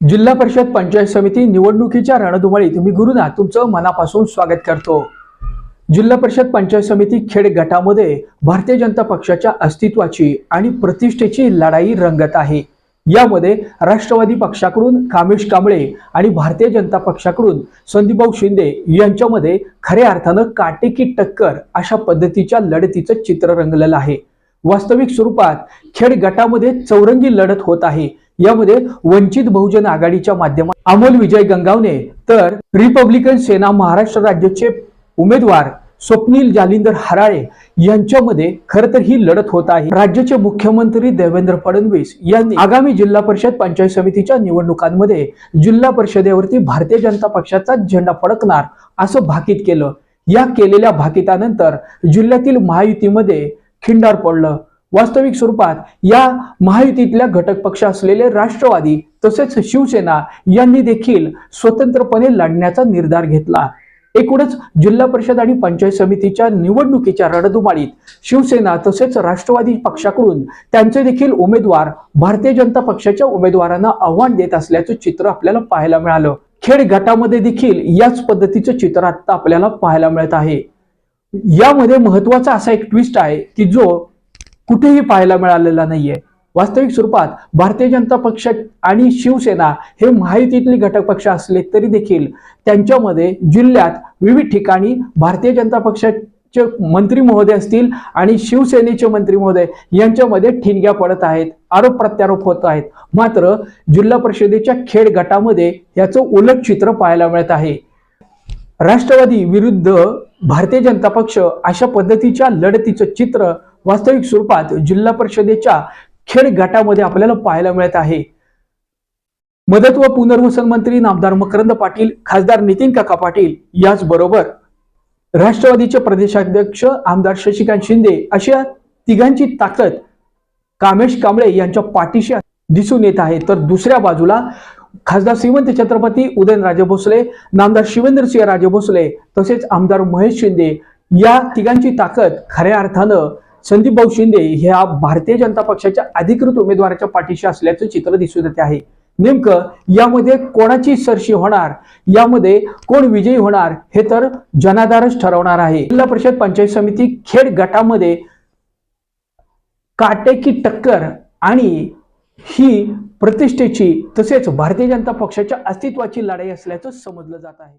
जिल्हा परिषद पंचायत समिती निवडणुकीच्या रणधुमाळीत मी गुरुनाथ तुमचं मनापासून स्वागत करतो। जिल्हा परिषद पंचायत समिती खेड गटामध्ये भारतीय जनता पक्षाच्या अस्तित्वाची आणि प्रतिष्ठेची लढाई रंगत आहे। यामध्ये राष्ट्रवादी पक्षाकडून कामेश कांबळे आणि भारतीय जनता पक्षाकडून संदीपभाऊ शिंदे यांच्यामध्ये खऱ्या अर्थानं काटेकी टक्कर अशा पद्धतीच्या लढतीचं चित्र रंगलेलं आहे। वास्तविक स्वरूपात खेड गटामध्ये चौरंगी लढत होत आहे। यामध्ये वंचित बहुजन आघाडीच्या माध्यमातून अमोल विजय गंगावणे तर रिपब्लिकन सेना महाराष्ट्र राज्याचे उमेदवार स्वप्नील जालिंदर हराळे यांच्यामध्ये खरं तर ही लढत होत आहे। राज्याचे मुख्यमंत्री देवेंद्र फडणवीस यांनी आगामी जिल्हा परिषद पंचायत समितीच्या निवडणुकांमध्ये जिल्हा परिषदेवरती भारतीय जनता पक्षाचा झेंडा फडकणार असं भाकीत केलं। या केलेल्या भाकितानंतर जिल्ह्यातील महायुतीमध्ये खिंडार पडलं। वास्तविक स्वरूपात या महायुतीतल्या घटक पक्ष असलेले राष्ट्रवादी तसेच शिवसेना यांनी देखील स्वतंत्रपणे लढण्याचा निर्धार घेतला। एकूणच जिल्हा परिषद आणि पंचायत समितीच्या निवडणुकीच्या रणधुमाळीत शिवसेना तसेच राष्ट्रवादी पक्षाकडून त्यांचे देखील उमेदवार भारतीय जनता पक्षाच्या उमेदवारांना आव्हान देत असल्याचं चित्र आपल्याला पाहायला मिळालं। खेड गटामध्ये देखील याच पद्धतीचं चित्र आता आपल्याला पाहायला मिळत आहे। यामध्ये महत्त्वाचा असा एक ट्विस्ट आहे की जो कुठेही पाहायला मिळालेला नाहीये। वास्तविक स्वरूपात भारतीय जनता पक्ष आणि शिवसेना हे महायुतीतले घटक पक्ष असले तरी देखील त्यांच्यामध्ये जिल्ह्यात विविध ठिकाणी भारतीय जनता पक्षाचे मंत्री महोदय असतील आणि शिवसेनेचे मंत्री महोदय यांच्यामध्ये ठिणग्या पडत आहेत, आरोप प्रत्यारोप होत आहेत। मात्र जिल्हा परिषदेच्या खेड गटामध्ये याचं उलट चित्र पाहायला मिळत आहे। राष्ट्रवादी विरुद्ध भारतीय जनता पक्ष अशा पद्धतीच्या लढतीचं चित्र वास्तविक स्वरूपात जिल्हा परिषदेच्या खेड गटामध्ये आपल्याला पाहायला मिळत आहे। मदत व पुनर्वसन मंत्री नामदार मकरंद पाटील, खासदार नितीन काका पाटील याचबरोबर राष्ट्रवादीचे प्रदेशाध्यक्ष आमदार शशिकांत शिंदे अशा तिघांची ताकद कामेश कांबळे यांच्या पाठीशी दिसून येत आहे। तर दुसऱ्या बाजूला खासदार श्रीमंत छत्रपती उदयनराजे भोसले, नामदार शिवेंद्रसिंह राजे भोसले तसेच आमदार महेश शिंदे या तिघांची ताकद खऱ्या अर्थानं संदीपभाऊ शिंदे ह्या भारतीय जनता पक्षाच्या अधिकृत उमेदवाराच्या पाठीशी असल्याचं चित्र दिसून येते आहे। नेमकं यामध्ये कोणाची सरशी होणार, यामध्ये कोण विजयी होणार हे तर जनाधारच ठरवणार आहे। जिल्हा परिषद पंचायत समिती खेड गटामध्ये काटेकी टक्कर आणि ही प्रतिष्ठेची तसेच भारतीय जनता पक्षाच्या अस्तित्वाची लढाई असल्याचं समजलं जात आहे।